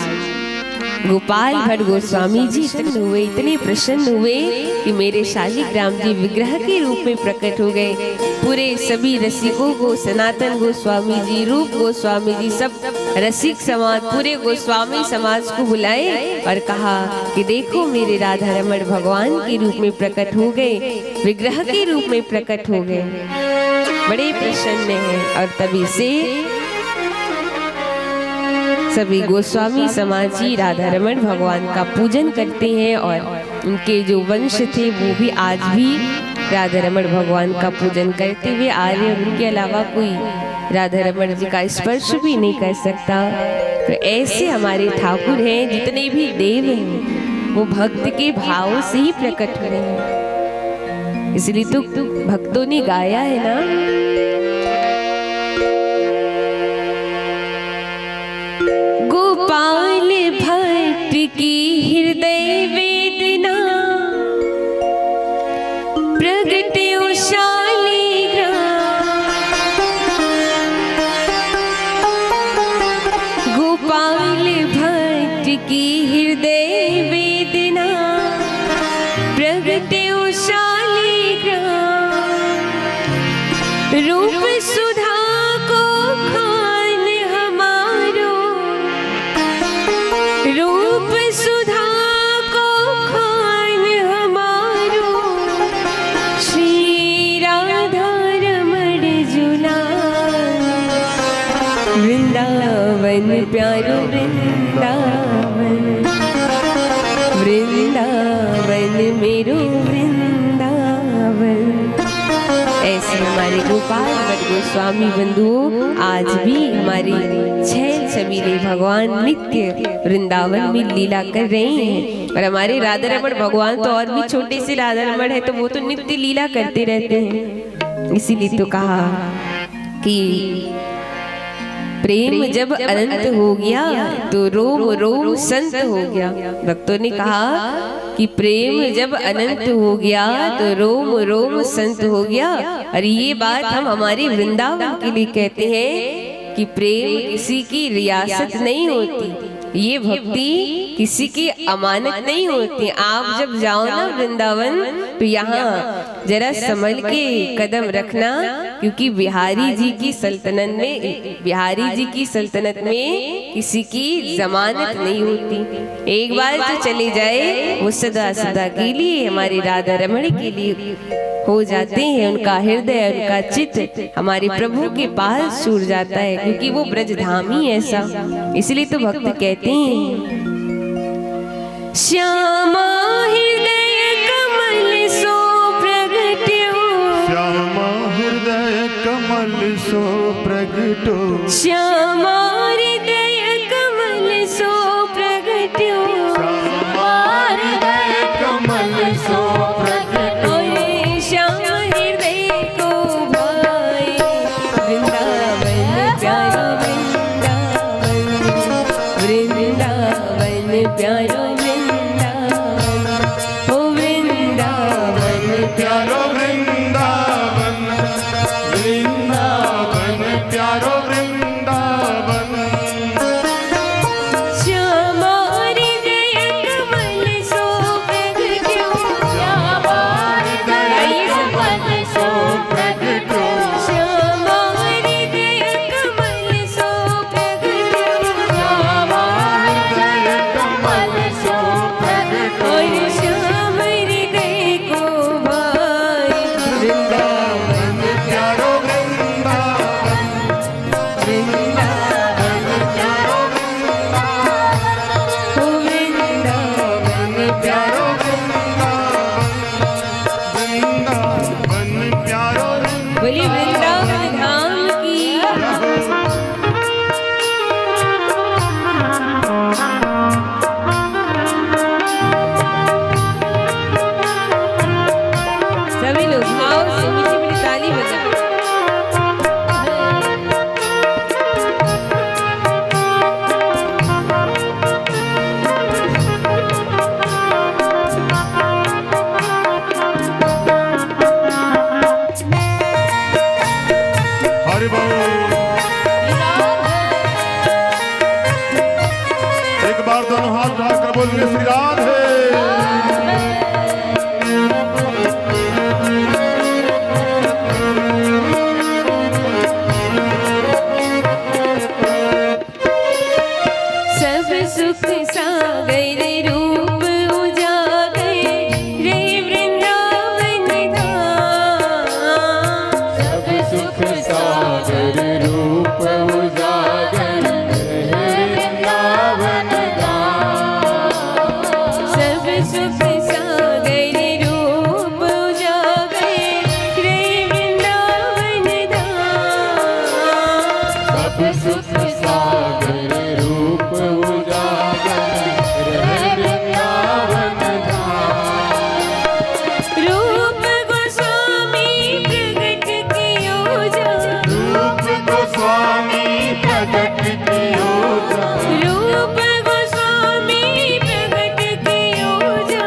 गोपाल भट्ट गोस्वामी जी इतने प्रसन्न हुए कि मेरे शालिग्राम जी विग्रह के रूप में प्रकट हो गए। पूरे सभी रसिकों को, सनातन गोस्वामी जी, रूप गोस्वामी जी, सब रसिक समाज, पूरे गोस्वामी समाज को बुलाए और कहा कि देखो मेरे राधा रमण भगवान के रूप में प्रकट हो गए, विग्रह के रूप में प्रकट हो गए। बड़े प्रसन्न हैं। और तभी से सभी गोस्वामी समाजी राधा रमण भगवान का पूजन करते हैं, और उनके जो वंश थे वो भी आज भी राधा रमण भगवान का पूजन करते हुए आ रहे हैं। उनके अलावा कोई राधा रमण जी का स्पर्श भी नहीं कर सकता। तो ऐसे हमारे ठाकुर हैं, जितने भी देव हैं वो भक्त के भाव से ही प्रकट हुए हैं। इसलिए तो भक्तों ने गाया है ना, गोपाल भट्ट की हृदय वेदना प्रगट्यो शालिग्राम, गोपाल भट्ट की हृदय वेदना प्रगट्यो शालिग्राम, रूप सुधा को खान हमारो, रूप सुधा को खान हमारो, श्री राधा रमण जुला, वृंदावन प्यारो वृंदावन, वृंदावन मेरो वृंदावन। ऐसे हमारे गोपाल भट्ट गोस्वामी बंधुओं आज भी हमारे छैल छबीले भगवान नित्य वृंदावन में लीला कर रहे हैं। और हमारे राधा रमण भगवान तो और भी छोटे से राधा रमण है, तो वो तो नित्य लीला करते रहते हैं। इसीलिए तो कहा कि प्रेम जब अनंत हो गया तो रोम रोम संत हो गया। भक्तों ने कहा कि प्रेम जब अनंत हो गया तो रोम रोम संत हो गया। और ये बात हम हमारे वृंदावन के लिए कहते हैं कि प्रेम किसी की रियासत नहीं होती, ये भक्ति किसी की अमानत नहीं होती। आप जब जाओ ना वृंदावन तो यहाँ जरा संभल के कदम रखना, क्योंकि बिहारी जी की सल्तनत में किसी की जमानत नहीं होती। एक बार जो चले जाए वो सदा सदा के लिए हमारी राधा रमण के लिए हो जाते हैं। उनका हृदय, उनका चित्त हमारे प्रभु के पास छूट जाता है, क्योंकि वो ब्रजधामी ऐसा। इसलिए तो भक्त कहते हैं, श्यामा हृदय कमल सो प्रगट्यो, श्यामा हृदय कमल सो प्रगटो, श्यामा हृदय कमल सो प्रगट्यो, श्यामा हृदय कमल सो प्रगटो, ओए श्याम हृदय को भाई वृंदावन प्यारो वृंदावन, वृंदावन प्यारो वृंदावन, ओ वृंदावन प्यारो वृंदावन, वृंदावन प्यारो वृंदावन, श्यामा हृदय कमल सो प्रगट्यो, श्यामा हृदय कमल सो प्रगटो, श्यामा हृदय कमल सो प्रगट्यो, श्यामा हृदय कमल सो प्रगटो, और श्याम हृदय को भाई वृंदावन प्यारो वृंदावन, वृंदावन प्यारो वृंदावन, ओ वृंदावन प्यारो वृंदावन प्यारो बोली वृंदावन धाम की। सभी लोग आओ मीठी मीठी ताली बजाओ। हरि बोल। एक बार दोनों हाथ उठाकर बोलेंगे श्री राधे। सब सुख सागर रूप उजागर रे वृंदावन धाम, सब सुख सागर रूप उजागर वृंदावन सब सुख सागर रूप उजागर रे वृंदावन धाम, सब सुख सागर रूप उजागर वृंदावन रूप गोस्वामी प्रगट कियो जा, रूप गोस्वामी प्रगट कियो जा, रूप गोस्वामी प्रगट कियो जा,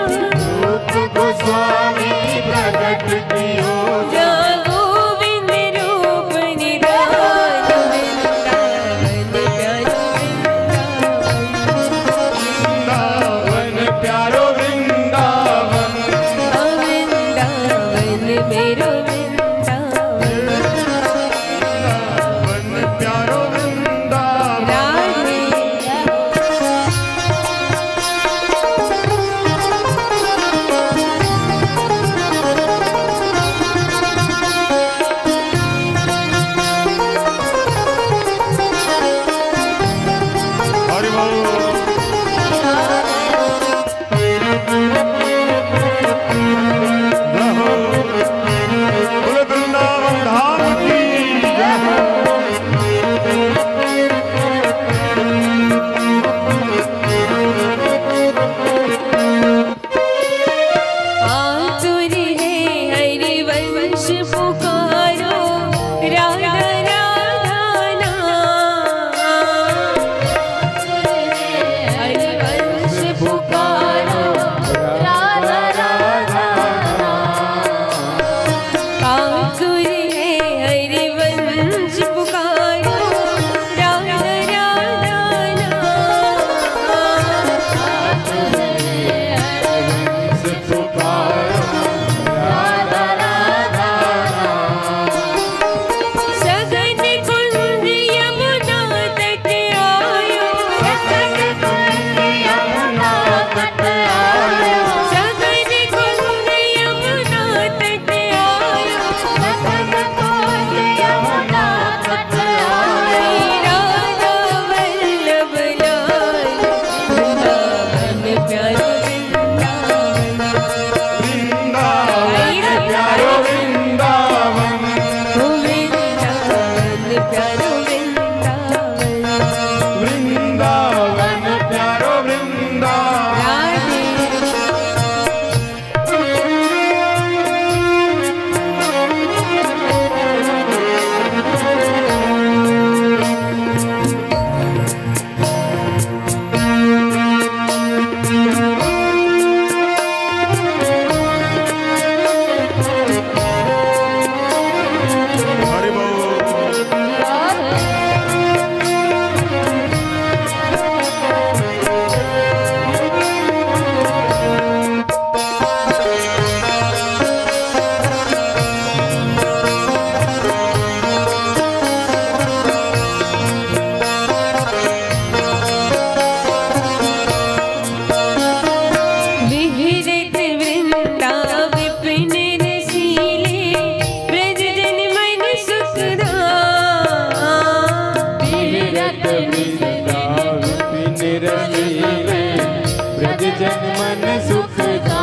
जन मन सुखदाम।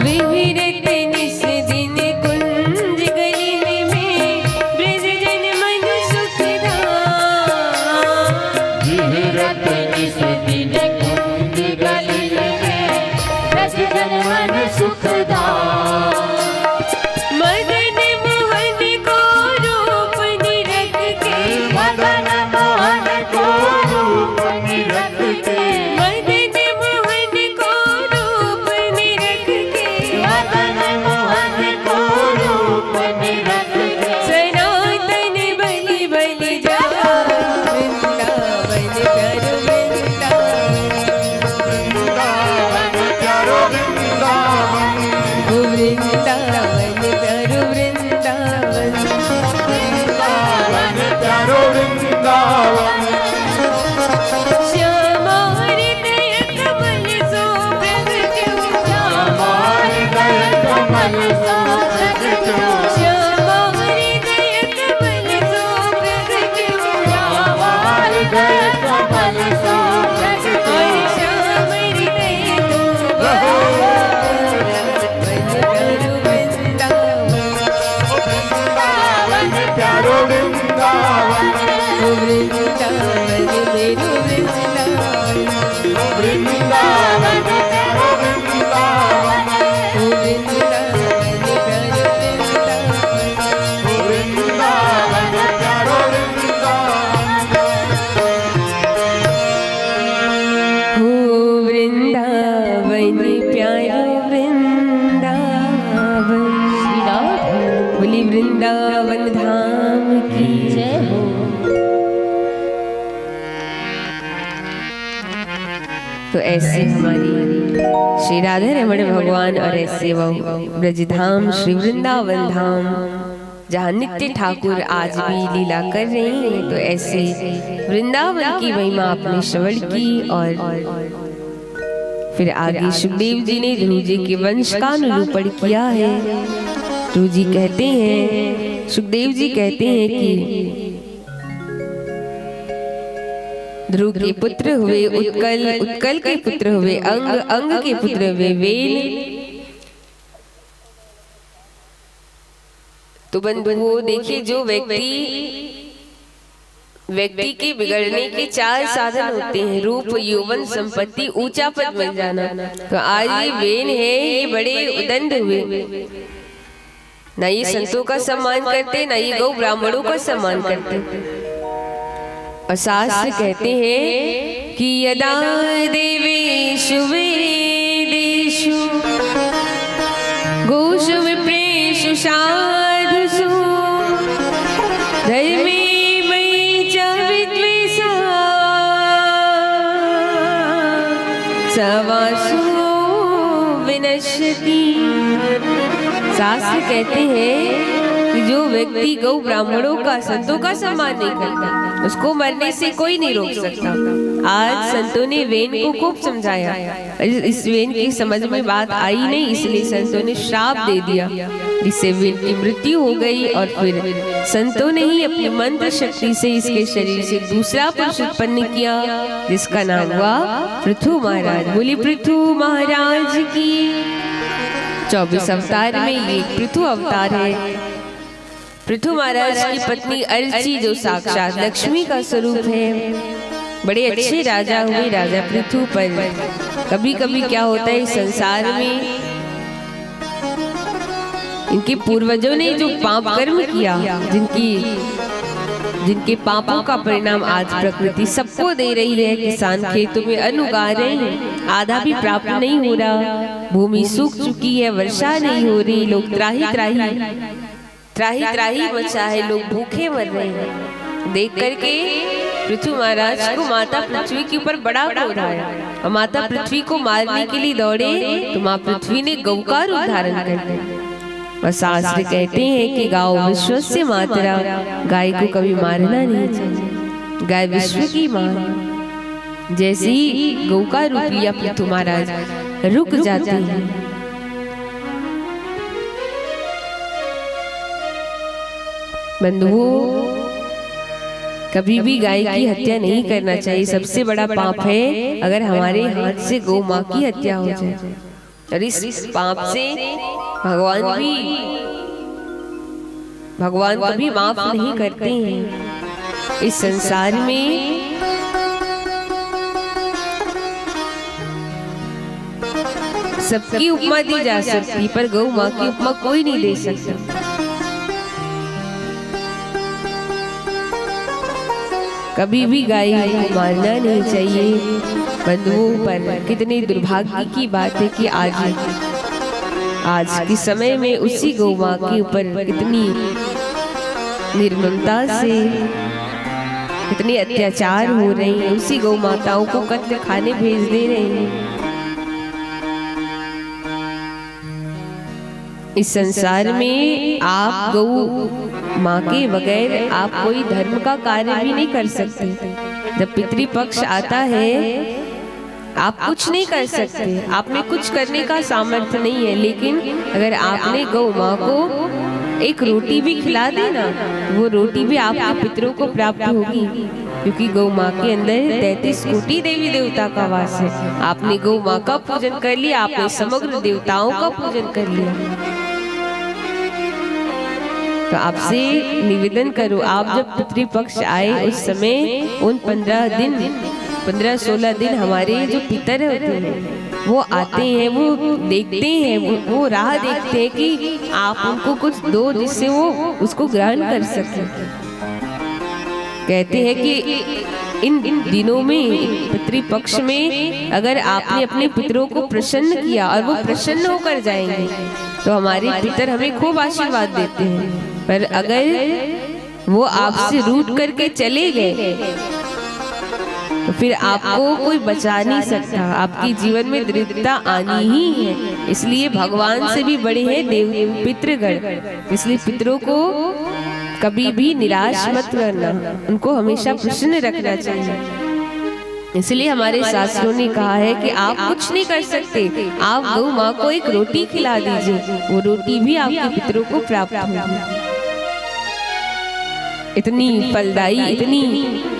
विविरत निस दिन कुंज गलिन में ब्रज जन मन सुखदाम। विविरत निस दिन कुंज गलिन में ब्रज जन मन सुखदाम। मदन मोहन को रूप निरख के मदन मोहन को रूप निरख के मदन मोहन को रूप निरख के मदन मोहन को रूप निरख के सनातन बलि बलि जाओ वृंदावन प्यारो वृंदावन प्यारो वृंदावन। वृंदावन प्यारो वृंदावन। वृंदावन प्यारो वृंदावन। श्यामा हृदय कमल सो प्रगट्यो श्यामा हृदय कमल सो प्रगट्यो श्यामा हृदय कमल सो प्रगट्यो श्यामा हृदय कमल सो प्रगट्यो। और श्याम हृदय तो वृंदावन प्यारो वृंदावन। वृंदावन मेरो वृंदावन। वृंदावन प्यारो वृंदावन। वृंदावन प्यारो वृंदावन। वृंदावन प्यारो वृंदावन। हो वृंदावन प्यारो वृंदावन। बोली वृंदावन धाम की जय हो। तो ऐसे हमारी श्री राधा रमण भगवान और ऐसे वो ब्रजधाम श्री वृंदावन धाम जहाँ नित्य ठाकुर आज भी लीला कर रहे हैं। तो ऐसे वृंदावन की महिमा आपने श्रवण की और फिर आगे सुखदेव जी ने ध्रुव जी के वंश का निरूपण किया है। ध्रुव जी कहते हैं, सुखदेव जी कहते हैं कि ध्रुव के पुत्र हुए उत्कल, उत्कल के पुत्र हुए अंग, अंग के पुत्र हुए वेल। तो बंधुओं देखिए, जो व्यक्ति के बिगड़ने के 4 साधन होते हैं, रूप, यौवन, संपत्ति, ऊंचा पद मिल जाना। तो आज ये वेन है, ये बड़े उदंड हुए, ना ये संतों का सम्मान करते, ना ये गौ ब्राह्मणों का सम्मान करते। और शास्त्र कहते हैं कि यदा देवेषु वेदेषु गोषु विप्रेषु साधुषु धर्मे मयि च विद्वेषा सवासु विनश्यति। शास्त्र कहते हैं कि जो व्यक्ति गौ ब्राह्मणों का, संतों का सम्मान नहीं करता, उसको मरने से कोई नहीं रोक सकता। आज संतों ने वेन को खूब समझाया, इस वेन की समझ में बात आई नहीं, इसलिए संतों ने श्राप दे दिया, जिससे वेन की मृत्यु हो गई। और फिर संतों ने ही अपनी मंत्र शक्ति से इसके शरीर से दूसरा पुरुष उत्पन्न किया, जिसका नाम हुआ पृथु महाराज। बोली पृथु महाराज की। 24 अवतार में ये पृथु अवतार है। पृथु महाराज की पत्नी अर्ची जो साक्षात लक्ष्मी का स्वरूप है, बड़े अच्छे राजा हुए राजा पृथु। पर कभी कभी क्या होता है संसार में, इनके पूर्वजों ने जो पाप कर्म किया, जिनके पापों का परिणाम आज प्रकृति सबको दे रही है। किसान खेतों में अन्न उगा रहे हैं, आधा भी प्राप्त नहीं हो रहा, भूमि सूख चुकी है, वर्षा नहीं हो रही, लोग त्राही मचा है, लोग भूखे मर रहे हैं। देख करके पृथु महाराज को माता पृथ्वी के ऊपर बड़ा क्रोध आया और माता पृथ्वी को मारने के लिए दौड़े। तो माँ पृथ्वी ने गौ का रूप धारण कर दिया। और शास्त्र कहते हैं कि गाओ विश्वस्य मातरा, गाय को कभी मारना नहीं चाहिए, गाय विश्व की माँ। जैसे ही गौ का रूप लिया पृथु महाराज रुक जाते हैं। बंधुओं कभी भी गाय की हत्या नहीं करना चाहिए। सबसे बड़ा पाप है अगर हमारे हाथ से गौ माँ की हत्या हो जाए, और इस पाप से भगवान कभी माफ नहीं करते हैं। इस संसार में सबकी उपमा दी जा सकती, पर गौ माँ की उपमा कोई नहीं दे सकता। कभी भी गाय को मारना नहीं चाहिए बंधुओं पर। कितनी दुर्भाग्य की बात है कि आज के समय में उसी गौ माँ के ऊपर कितनी निर्ममता से कितने अत्याचार हो रहे हैं। उसी गौ माताओं को कत्ल खाने भेज दे रहे हैं। इस संसार में आप गौ माँ के बगैर आप कोई धर्म का कार्य भी नहीं कर सकते। जब पितृपक्ष आता है आप कुछ नहीं कर सकते, आप में कुछ करने का सामर्थ्य नहीं है। लेकिन अगर आपने गौ माँ को एक रोटी भी खिला दी ना, वो रोटी भी आपके पितरों को प्राप्त होगी, क्योंकि गौ माँ के अंदर 33 कोटि देवी देवता का वास है। आपने गौ माँ का पूजन कर लिया, आपने समग्र देवताओं का पूजन कर लिया। तो आपसे निवेदन करो, आप जब पितृपक्ष आए उस समय उन 15-16 दिन हमारे जो पितर होते हैं वो आते हैं, वो देखते हैं, वो राह देखते हैं कि आप उनको कुछ दो जिससे वो उसको ग्रहण कर सके। कहते हैं कि इन दिनों में पितृपक्ष में अगर आपने अपने पितरों को प्रसन्न किया और वो प्रसन्न होकर जाएंगे तो हमारे पितर हमें खूब आशीर्वाद देते हैं। पर अगर वो आपसे रूठ करके चले गए तो फिर आपको कोई बचा नहीं सकता, आपकी जीवन में दरिद्रता आनी ही है। इसलिए भगवान से भी बड़े हैं देव पितृगण। इसलिए पितरों को कभी भी निराश मत करना, उनको हमेशा प्रसन्न रखना चाहिए। इसलिए हमारे शास्त्रों ने कहा है कि आप कुछ नहीं कर सकते, आप गौ माँ को एक रोटी खिला दीजिए, वो रोटी भी आपके पितरों को प्राप्त होगी। इतनी फलदायी, इतनी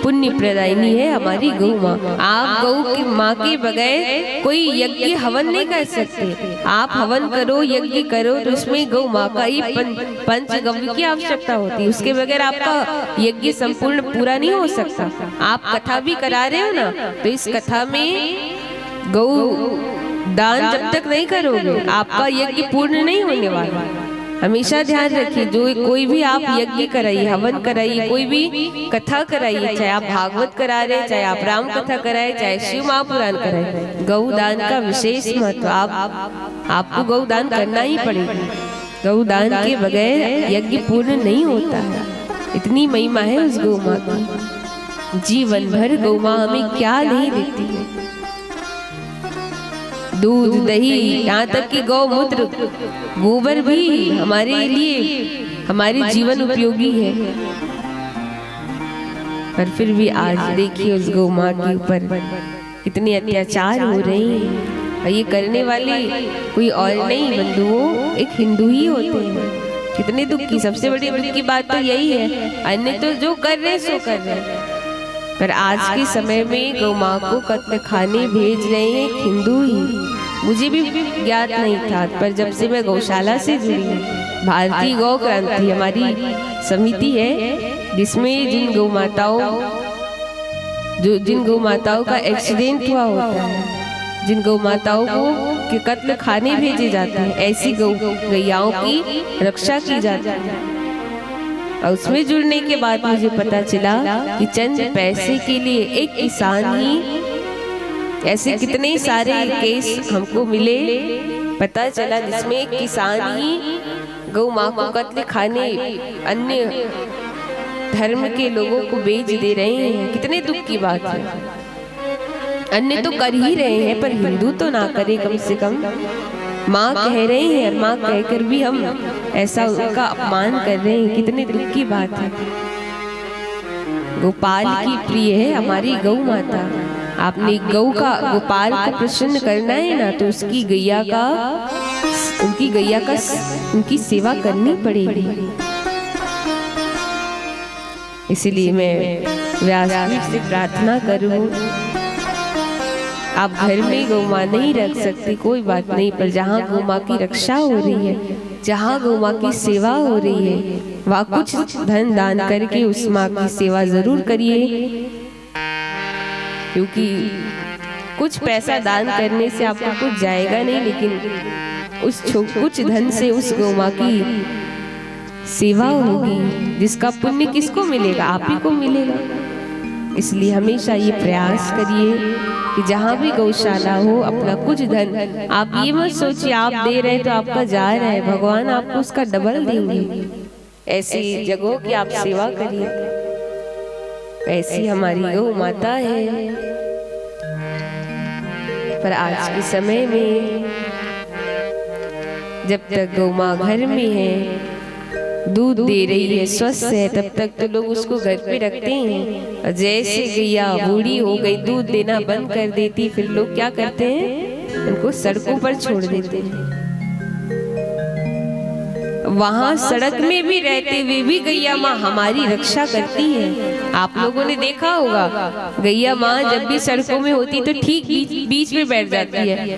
पुण्य प्रदायिनी है हमारी गौ माँ। आप गौ की माँ के बगैर कोई यज्ञ हवन नहीं कर सकते। आप हवन करो, यज्ञ करो तो उसमें गौ माँ का ही पंचगव्य की आवश्यकता होती है। उसके बगैर आपका यज्ञ संपूर्ण पूरा नहीं हो सकता। आप कथा भी करा रहे हो ना, तो इस कथा में गौ दान जब तक नहीं करोगे आपका यज्ञ पूर्ण नहीं होने वाला। हमेशा ध्यान रखिए, जो कोई भी आप यज्ञ कराइए, हवन कराइए, कोई भी कथा कराइए, चाहे आप भागवत करा रहे, चाहे आप राम कथा कराए, चाहे शिव महापुराण कराए, गौ दान का विशेष महत्व। आपको गौ दान करना ही पड़ेगा। गौ दान के बगैर यज्ञ पूर्ण नहीं होता है। इतनी महिमा है उस गौ माँ की। जीवन भर गौ माँ हमें क्या नहीं देती है, दूध, दही, यहाँ तक कि गौमूत्र, गोबर भी हमारे लिए हमारे जीवन उपयोगी है। पर फिर भी आज देखिए उस गौ माँ के ऊपर कितने अत्याचार हो रहे हैं। और ये करने वाले कोई और नहीं बंधुओं, एक हिंदू ही होते हैं। कितने दुख की, सबसे बड़ी दुख की बात तो यही है। अन्य तो जो कर रहे सो कर रहे, पर आज के समय में गौ माँ को कत्ल खाने भेज रहे हैं हिंदू ही। मुझे भी ज्ञात नहीं था, पर जब से मैं गौशाला से जुड़ी हूँ, भारतीय गौ क्रांति हमारी समिति है, जिसमें जिन गौ माताओं का एक्सीडेंट हुआ होता है, जिन गौ माताओं को के कत्ल खाने भेजे जाते हैं, ऐसी गैयाओं की रक्षा की जाती है। और उसमें जुड़ने के बाद मुझे पता चला कि चंद पैसे के लिए एक किसान ही, ऐसे कितने सारे केस हमको मिले, पता चला जिसमें एक किसान ही गौ माँ को कत्ल खाने अन्य धर्म के लोगों को बेच दे रहे हैं। कितने दुख की बात है। अन्य तो कर ही रहे हैं, पर हिंदू तो ना करे कम से कम। माँ कह रहे हैं और माँ कहकर भी हम ऐसा उनका अपमान कर रहे हैं। कितने दुख की बात है। गोपाल की प्रिय है हमारी गौ माता। आपने गोपाल को प्रसन्न करना है ना, तो उनकी गैया का उनकी सेवा करनी पड़ेगी। इसलिए मैं व्यासपीठ से प्रार्थना करूं, आप घर में गौ माँ नहीं रख सकते कोई बात नहीं, पर जहाँ गौ माँ की रक्षा हो रही है, जहाँ गौ माँ की सेवा हो रही है, वहाँ कुछ धन दान करके उस माँ की सेवा जरूर करिए, क्योंकि कुछ पैसा दान करने से आपको कुछ जाएगा नहीं, लेकिन उस कुछ धन से उस गौ माँ की सेवा होगी, जिसका पुण्य किसको मिलेगा? आप ही को मिलेगा। इसलिए हमेशा ये प्रयास करिए कि जहाँ भी गौशाला हो अपना कुछ धन, आप ये मत सोचिए आप दे रहे तो आपका जा रहा है, भगवान आपको उसका डबल देंगे। ऐसी जगहों की आप सेवा करिए। ऐसी हमारी गौ माता है। पर आज के समय में जब तक गौ माँ घर में है, दूध दे रही है, स्वस्थ है, तब तक तो लोग उसको घर पे रखते हैं। और जैसे गैया बूढ़ी हो गई, दूध देना बंद कर देती, फिर लोग क्या करते हैं? उनको सड़कों पर छोड़ देते हैं। वहां सड़क में भी रहते हुए भी गैया माँ हमारी रक्षा करती है। आप लोगों ने देखा होगा, गैया माँ जब भी सड़कों में होती तो ठीक बीच में बैठ जाती है,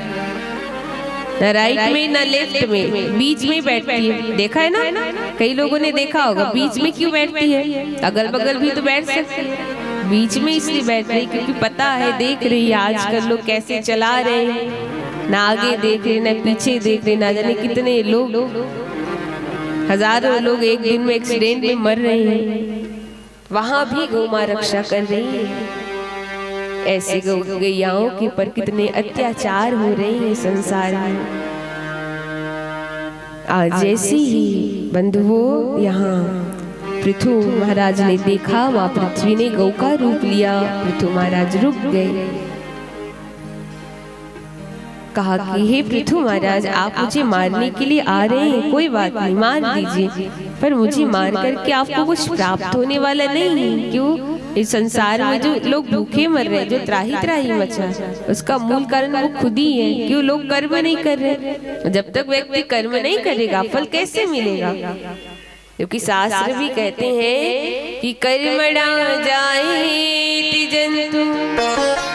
न राइट में न लेफ्ट में, बीच में बैठती है। देखा है ना? कई लोगों ने देखा होगा बीच में क्यों बैठती है, अगल बगल भी तो बैठ सकती है, बीच में इसलिए बैठ रही क्योंकि पता है, देख रही है आजकल लोग कैसे चला रहे हैं, ना आगे देख रहे ना पीछे देख रहे, ना जाने कितने लोग, हजारों लोग एक दिन में एक्सीडेंट में मर रहे हैं। वहां भी गौ माँ रक्षा कर रही है। ऐसे गैयाओं के ऊपर कितने अत्याचार हो रहे हैं संसार में। आज जैसे ही बंधुओं यहाँ पृथु महाराज ने देखा, माँ पृथ्वी ने गौ का रूप लिया, पृथु महाराज रुक गए। कहा कि हे पृथु महाराज, आप मुझे मारने के लिए आ रहे हैं, कोई बात नहीं, मार दीजिए, पर मुझे मार करके आपको कुछ प्राप्त होने वाला नहीं है। क्यों? इस संसार में जो लोग भूखे मर रहे हैं, जो त्राही त्राही मचा, उसका मूल कारण वो खुद ही है। क्यों? लोग कर्म नहीं कर रहे। जब तक व्यक्ति कर्म नहीं करेगा फल कैसे मिलेगा? क्योंकि शास्त्र भी कहते हैं कि कर्मणा जायेति जन्तु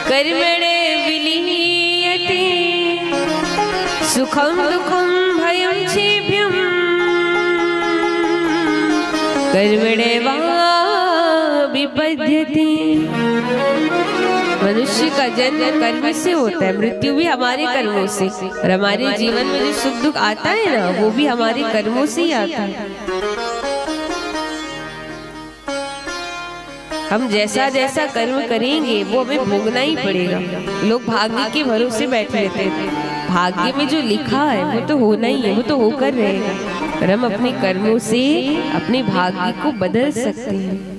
कर्मणे विलीयते सुखम दुखम भयम चेभ्यम कर्मणैवा विपद्यते। मनुष्य का जन्म कर्म से होता है, मृत्यु भी हमारे कर्मों से, और हमारे जीवन में जो सुख दुख आता है ना, वो भी हमारे कर्मों से ही आता है। हम जैसा जैसा कर्म करेंगे वो हमें भोगना ही पड़ेगा। लोग भाग्य के भरोसे बैठे रहते हैं। भाग्य में जो लिखा है वो तो होना ही है, वो तो होकर रहेगा, और हम अपने कर्मों से अपने भाग्य को बदल सकते हैं।